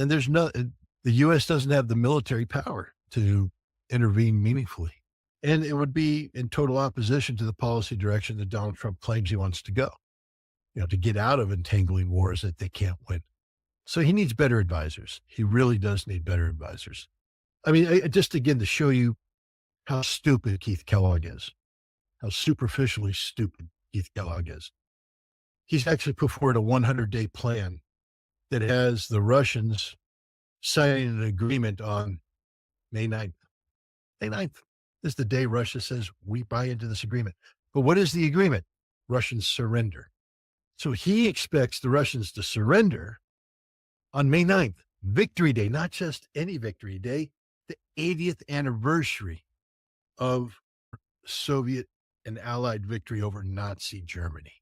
And the U.S. doesn't have the military power to intervene meaningfully. And it would be in total opposition to the policy direction that Donald Trump claims he wants to go, to get out of entangling wars that they can't win. So he needs better advisors. He really does need better advisors. I mean, just again, to show you how stupid Keith Kellogg is, how superficially stupid Keith Kellogg is. He's actually put forward a 100-day plan that has the Russians signing an agreement on May 9th. May 9th is the day Russia says, we buy into this agreement. But what is the agreement? Russians surrender. So he expects the Russians to surrender on May 9th, Victory Day, not just any Victory Day, the 80th anniversary of Soviet and Allied victory over Nazi Germany.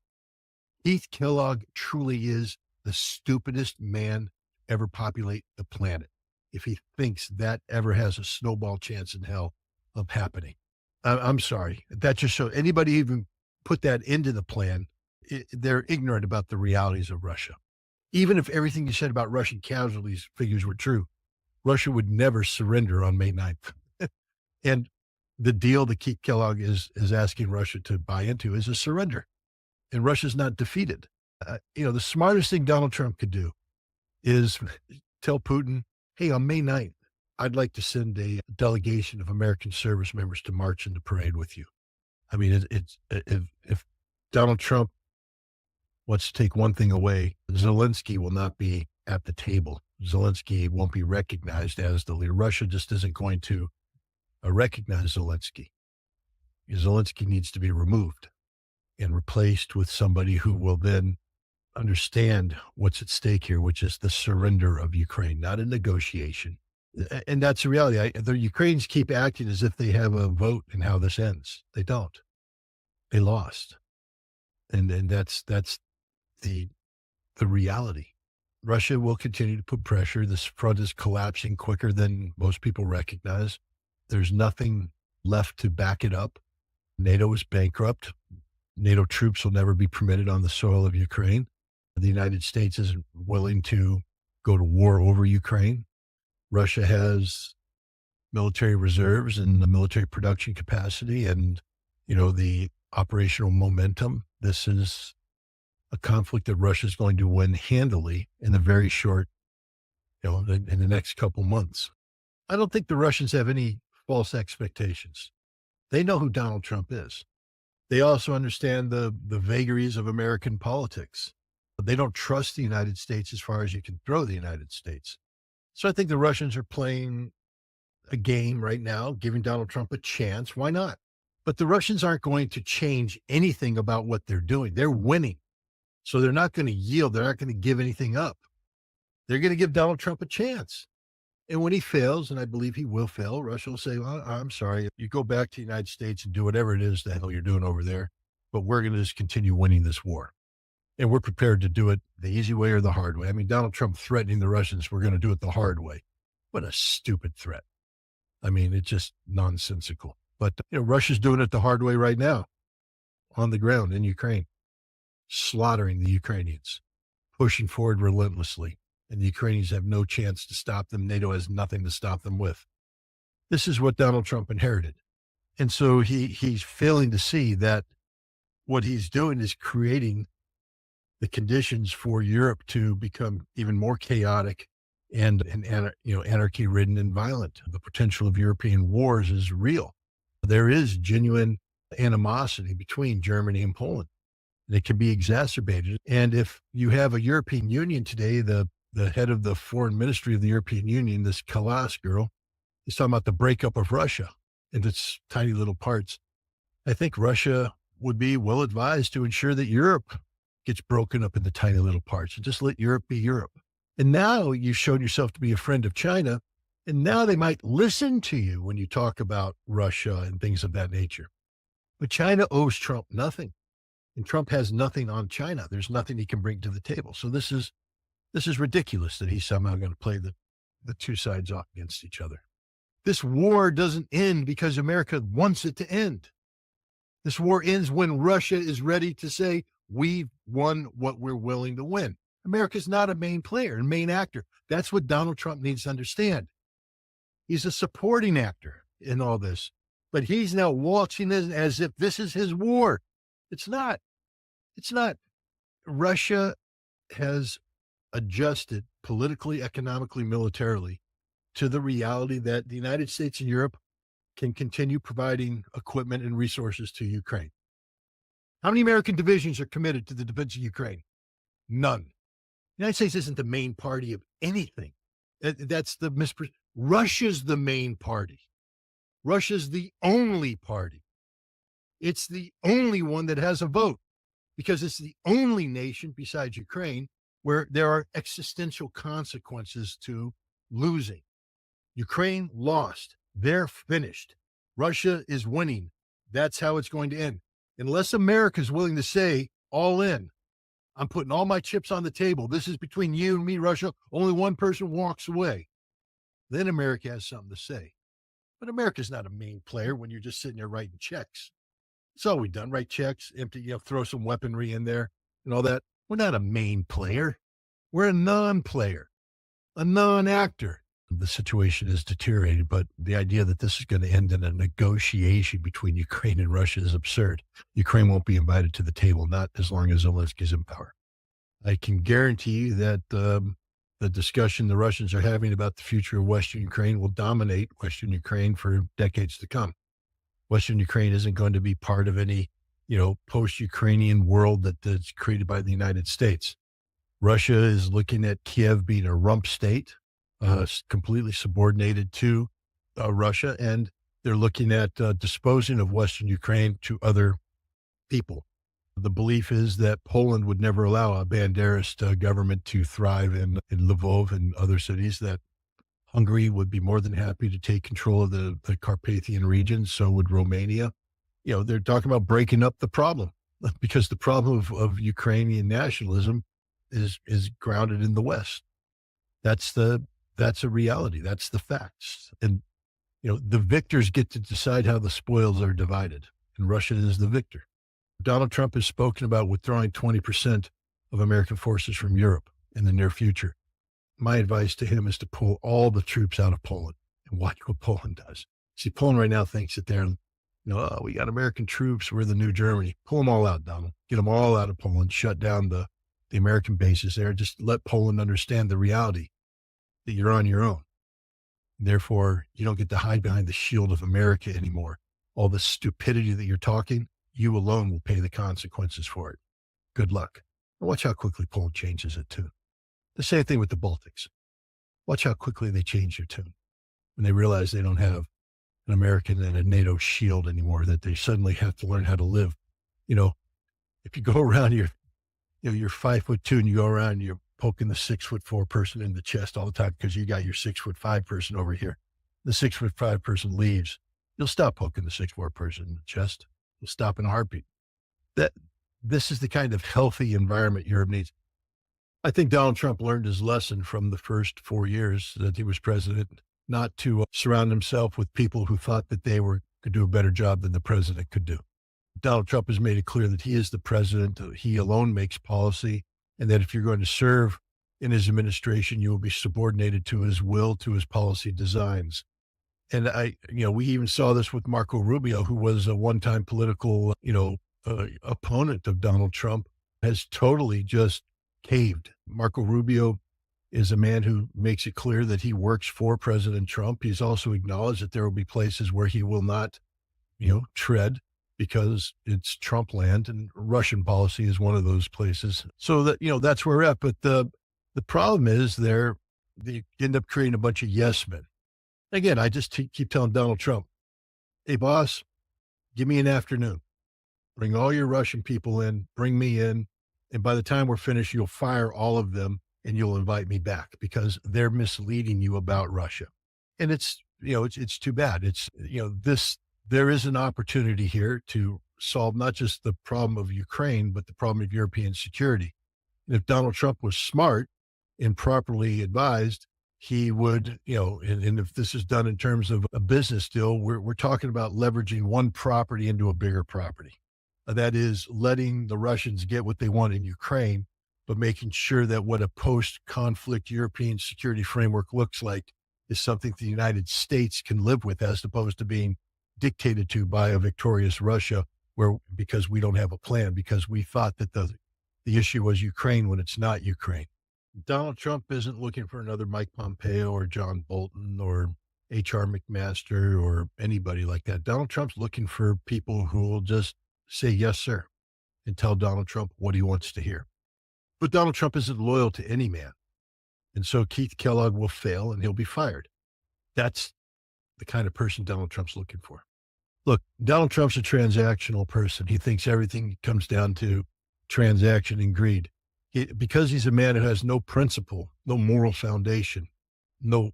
Keith Kellogg truly is the stupidest man to ever populate the planet, if he thinks that ever has a snowball chance in hell of happening. I'm sorry. That just shows anybody even put that into the plan, they're ignorant about the realities of Russia. Even if everything you said about Russian casualties figures were true, Russia would never surrender on May 9th. And the deal that Keith Kellogg is asking Russia to buy into is a surrender. And Russia's not defeated. The smartest thing Donald Trump could do is tell Putin, hey, on May 9th, I'd like to send a delegation of American service members to march in the parade with you. I mean, if Donald Trump wants to take one thing away, Zelensky will not be at the table. Zelensky won't be recognized as the leader. Russia just isn't going to recognize Zelensky. Zelensky needs to be removed and replaced with somebody who will then understand what's at stake here, which is the surrender of Ukraine, not a negotiation. And that's the reality. The Ukrainians keep acting as if they have a vote in how this ends. They don't. They lost. And that's the reality. Russia will continue to put pressure. This front is collapsing quicker than most people recognize. There's nothing left to back it up. NATO is bankrupt. NATO troops will never be permitted on the soil of Ukraine. The United States isn't willing to go to war over Ukraine. Russia has military reserves and the military production capacity and, the operational momentum. This is a conflict that Russia is going to win handily in the very short, in the next couple months. I don't think the Russians have any false expectations. They know who Donald Trump is. They also understand the vagaries of American politics. They don't trust the United States as far as you can throw the United States. So I think the Russians are playing a game right now, giving Donald Trump a chance. Why not? But the Russians aren't going to change anything about what they're doing. They're winning. So they're not going to yield. They're not going to give anything up. They're going to give Donald Trump a chance. And when he fails, and I believe he will fail, Russia will say, well, I'm sorry. You go back to the United States and do whatever it is the hell you're doing over there, but we're going to just continue winning this war. And we're prepared to do it the easy way or the hard way. I mean, Donald Trump threatening the Russians, we're going to do it the hard way. What a stupid threat. I mean, it's just nonsensical. But, Russia's doing it the hard way right now on the ground in Ukraine, slaughtering the Ukrainians, pushing forward relentlessly. And the Ukrainians have no chance to stop them. NATO has nothing to stop them with. This is what Donald Trump inherited. And so he's failing to see that what he's doing is creating the conditions for Europe to become even more chaotic and anarchy-ridden and violent. The potential of European wars is real. There is genuine animosity between Germany and Poland. And it can be exacerbated. And if you have a European Union today, the head of the foreign ministry of the European Union, this Kallas girl, is talking about the breakup of Russia into its tiny little parts. I think Russia would be well advised to ensure that Europe gets broken up into tiny little parts and just let Europe be Europe. And now you've shown yourself to be a friend of China. And now they might listen to you when you talk about Russia and things of that nature. But China owes Trump nothing. And Trump has nothing on China. There's nothing he can bring to the table. So this is ridiculous that he's somehow going to play the two sides off against each other. This war doesn't end because America wants it to end. This war ends when Russia is ready to say, we've won what we're willing to win. America's not a main player and main actor. That's what Donald Trump needs to understand. He's a supporting actor in all this, but he's now waltzing in as if this is his war. It's not. It's not. Russia has adjusted politically, economically, militarily to the reality that the United States and Europe can continue providing equipment and resources to Ukraine. How many American divisions are committed to the defense of Ukraine? None. The United States isn't the main party of anything. That's the Russia's the main party. Russia's the only party. It's the only one that has a vote because it's the only nation besides Ukraine where there are existential consequences to losing. Ukraine lost. They're finished. Russia is winning. That's how it's going to end. Unless America is willing to say, all in, I'm putting all my chips on the table. This is between you and me, Russia. Only one person walks away. Then America has something to say. But America's not a main player when you're just sitting there writing checks. It's all we've done, write checks, empty, throw some weaponry in there and all that. We're not a main player. We're a non-player, a non-actor. The situation is deteriorated, but the idea that this is going to end in a negotiation between Ukraine and Russia is absurd. Ukraine won't be invited to the table, not as long as Zelensky's in power. I can guarantee you that the discussion the Russians are having about the future of Western Ukraine will dominate Western Ukraine for decades to come. Western Ukraine isn't going to be part of any, post-Ukrainian world that's created by the United States. Russia is looking at Kiev being a rump state, completely subordinated to Russia, and they're looking at disposing of Western Ukraine to other people. The belief is that Poland would never allow a Banderist government to thrive in Lvov and other cities, that Hungary would be more than happy to take control of the Carpathian region. So would Romania. They're talking about breaking up the problem because the problem of Ukrainian nationalism is grounded in the West. That's a reality. That's the facts. And, the victors get to decide how the spoils are divided, and Russia is the victor. Donald Trump has spoken about withdrawing 20% of American forces from Europe in the near future. My advice to him is to pull all the troops out of Poland and watch what Poland does. See, Poland right now thinks that they're, we got American troops. We're the new Germany. Pull them all out, Donald. Get them all out of Poland. Shut down the American bases there. Just let Poland understand the reality that you're on your own. Therefore, you don't get to hide behind the shield of America anymore. All the stupidity that you're talking, you alone will pay the consequences for it. Good luck. And watch how quickly Poland changes it too. The same thing with the Baltics. Watch how quickly they change their tune when they realize they don't have an American and a NATO shield anymore, that they suddenly have to learn how to live. If you go around, you're 5'2" and you go around and you're poking the 6'4" person in the chest all the time because you got your 6'5" person over here. The 6'5" person leaves. You'll stop poking the 6'4" person in the chest. You'll stop in a heartbeat. This is the kind of healthy environment Europe needs. I think Donald Trump learned his lesson from the first 4 years that he was president, not to surround himself with people who thought that they could do a better job than the president could do. Donald Trump has made it clear that he is the president. He alone makes policy, and that if you're going to serve in his administration, you will be subordinated to his will, to his policy designs. And we even saw this with Marco Rubio, who was a one-time political, opponent of Donald Trump, has totally just caved. Marco Rubio is a man who makes it clear that he works for President Trump. He's also acknowledged that there will be places where he will not, tread because it's Trump land, and Russian policy is one of those places. So that, that's where we're at. But the problem is they end up creating a bunch of yes men. Again, I just keep telling Donald Trump, hey, boss, give me an afternoon. Bring all your Russian people in, bring me in. And by the time we're finished, you'll fire all of them and you'll invite me back because they're misleading you about Russia. And it's too bad. There is an opportunity here to solve not just the problem of Ukraine, but the problem of European security. And if Donald Trump was smart and properly advised, he would, and if this is done in terms of a business deal, we're talking about leveraging one property into a bigger property. That is letting the Russians get what they want in Ukraine but making sure that what a post-conflict European security framework looks like is something the United States can live with, as opposed to being dictated to by a victorious Russia, where because we don't have a plan, because we thought that the issue was Ukraine when it's not Ukraine. Donald Trump isn't looking for another Mike Pompeo or John Bolton or H.R. McMaster or anybody like that. Donald Trump's looking for people who will just say yes, sir, and tell Donald Trump what he wants to hear. But Donald Trump isn't loyal to any man. And so Keith Kellogg will fail and he'll be fired. That's the kind of person Donald Trump's looking for. Look, Donald Trump's a transactional person. He thinks everything comes down to transaction and greed. Because he's a man who has no principle, no moral foundation, no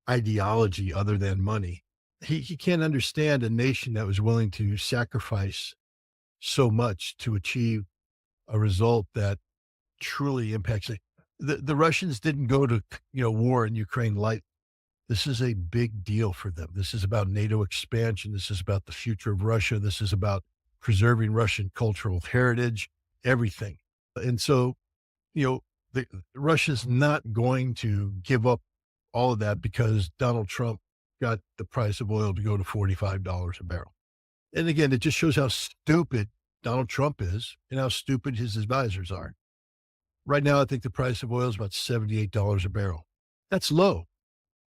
ideology other than money, he can't understand a nation that was willing to sacrifice so much to achieve a result that truly impacts it. The Russians didn't go to war in Ukraine lightly. This is a big deal for them. This is about NATO expansion. This is about the future of Russia. This is about preserving Russian cultural heritage, everything. And so, the Russia's not going to give up all of that because Donald Trump got the price of oil to go to $45 a barrel. And again, it just shows how stupid Donald Trump is and how stupid his advisors are. Right now, I think the price of oil is about $78 a barrel. That's low.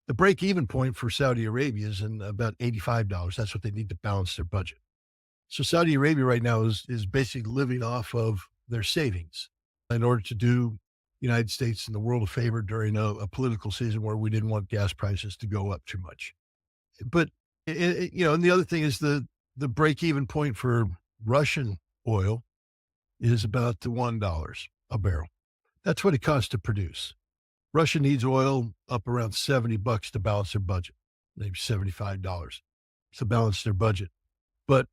The break-even point for Saudi Arabia is in about $85. That's what they need to balance their budget. So Saudi Arabia right now is basically living off of their savings in order to do the United States and the world a favor during a political season where we didn't want gas prices to go up too much. But, and the other thing is the break-even point for Russian oil is about $1 a barrel. That's what it costs to produce. Russia needs oil up around $70 to balance their budget, maybe $75 to balance their budget. But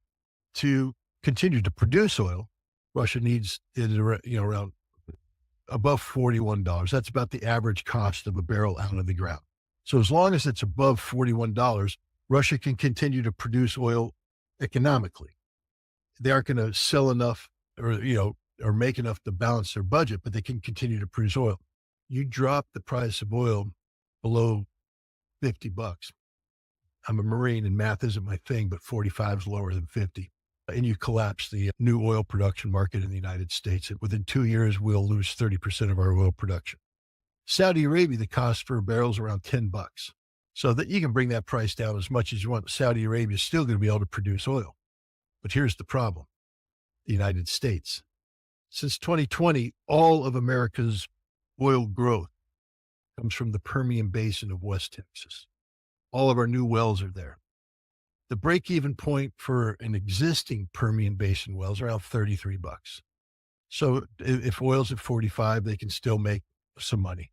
to continue to produce oil, Russia needs it around above $41. That's about the average cost of a barrel out of the ground. So as long as it's above $41, Russia can continue to produce oil economically. They aren't going to sell enough or make enough to balance their budget, but they can continue to produce oil. You drop the price of oil below $50. I'm a Marine and math isn't my thing, but 45 is lower than 50. And you collapse the new oil production market in the United States. And within 2 years, we'll lose 30% of our oil production. Saudi Arabia, the cost for a barrel is around $10. So that you can bring that price down as much as you want. Saudi Arabia is still going to be able to produce oil. But here's the problem. The United States. Since 2020, all of America's oil growth comes from the Permian Basin of West Texas. All of our new wells are there. The break-even point for an existing Permian Basin well is around $33. So if oil's at 45, they can still make some money.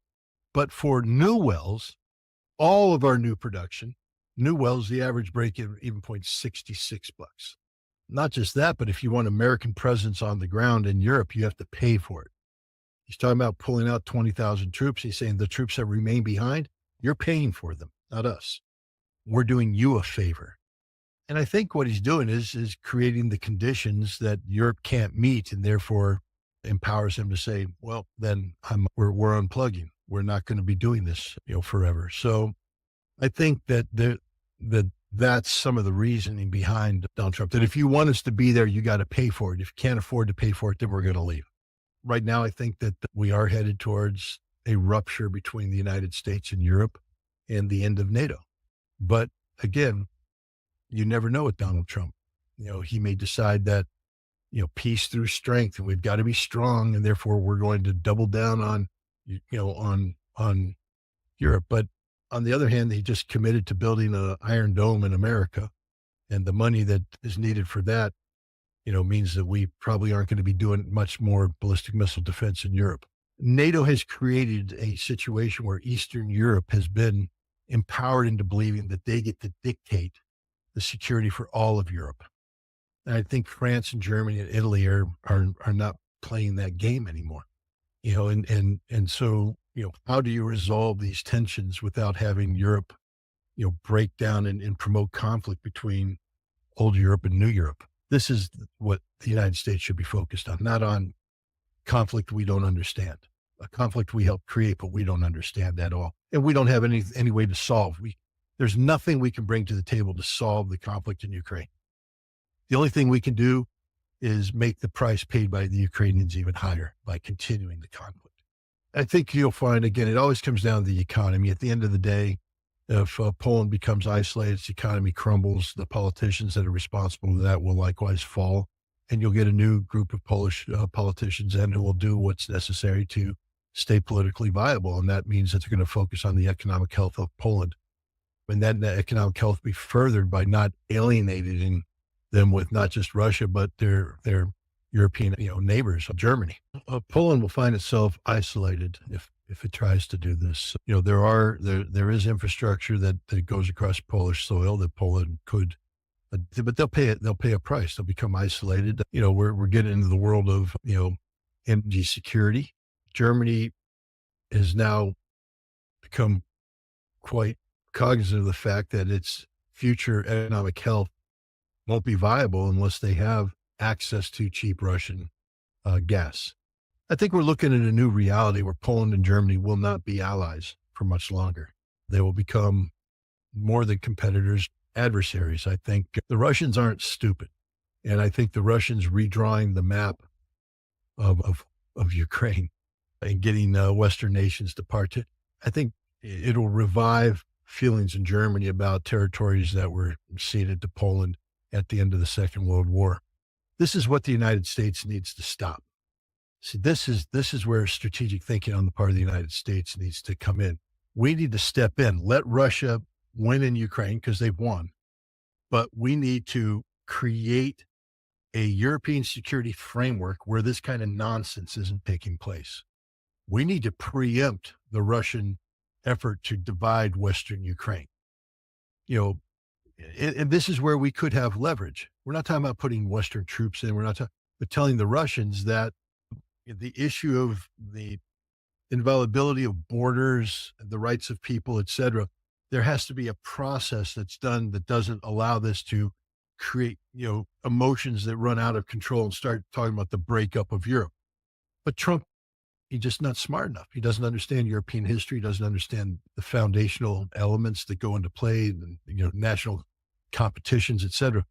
But for new wells, all of our new production, new wells, the average break-even point is $66. Not just that, but if you want American presence on the ground in Europe, you have to pay for it. He's talking about pulling out 20,000 troops. He's saying the troops that remain behind, you're paying for them, not us. We're doing you a favor. And I think what he's doing is creating the conditions that Europe can't meet and therefore empowers him to say, well, then we're unplugging. We're not going to be doing this, forever. So I think that's some of the reasoning behind Donald Trump, that if you want us to be there, you got to pay for it. If you can't afford to pay for it, then we're going to leave. Right now, I think that we are headed towards a rupture between the United States and Europe and the end of NATO. But again, you never know with Donald Trump. He may decide that, peace through strength, and we've got to be strong, and therefore we're going to double down on Europe. But on the other hand, he just committed to building an Iron Dome in America, and the money that is needed for that, means that we probably aren't going to be doing much more ballistic missile defense in Europe. NATO has created a situation where Eastern Europe has been empowered into believing that they get to dictate the security for all of Europe. And I think France and Germany and Italy are not playing that game anymore. And so, how do you resolve these tensions without having Europe, break down and promote conflict between old Europe and new Europe? This is what the United States should be focused on, not on conflict we don't understand, a conflict we help create, but we don't understand at all. And we don't have any way to solve. There's nothing we can bring to the table to solve the conflict in Ukraine. The only thing we can do is make the price paid by the Ukrainians even higher by continuing the conflict. I think you'll find, again, it always comes down to the economy. At the end of the day, if Poland becomes isolated, its economy crumbles, the politicians that are responsible for that will likewise fall. And you'll get a new group of Polish politicians in who will do what's necessary to stay politically viable. And that means that they're going to focus on the economic health of Poland. And that economic health be furthered by not alienating them with not just Russia, but their European neighbors of Germany. Poland will find itself isolated if it tries to do this. There is infrastructure that goes across Polish soil that Poland could, but they'll pay it. They'll pay a price. They'll become isolated. We're getting into the world of energy security. Germany has now become quite cognizant of the fact that its future economic health won't be viable unless they have access to cheap Russian gas. I think we're looking at a new reality where Poland and Germany will not be allies for much longer. They will become more than competitors, adversaries. I think the Russians aren't stupid. And I think the Russians redrawing the map of Ukraine and getting Western nations to participate, I think it'll revive feelings in Germany about territories that were ceded to Poland at the end of the Second World War. This is what the United States needs to stop. See, this is where strategic thinking on the part of the United States needs to come in. We need to step in, let Russia win in Ukraine because they've won, but we need to create a European security framework where this kind of nonsense isn't taking place. We need to preempt the Russian effort to divide Western Ukraine. And this is where we could have leverage. We're not talking about putting Western troops in. We're not talking, but telling the Russians that the issue of the inviolability of borders, the rights of people, et cetera, there has to be a process that's done that doesn't allow this to create, emotions that run out of control and start talking about the breakup of Europe. But Trump, he's just not smart enough. He doesn't understand European history, doesn't understand the foundational elements that go into play, and, national competitions, et cetera.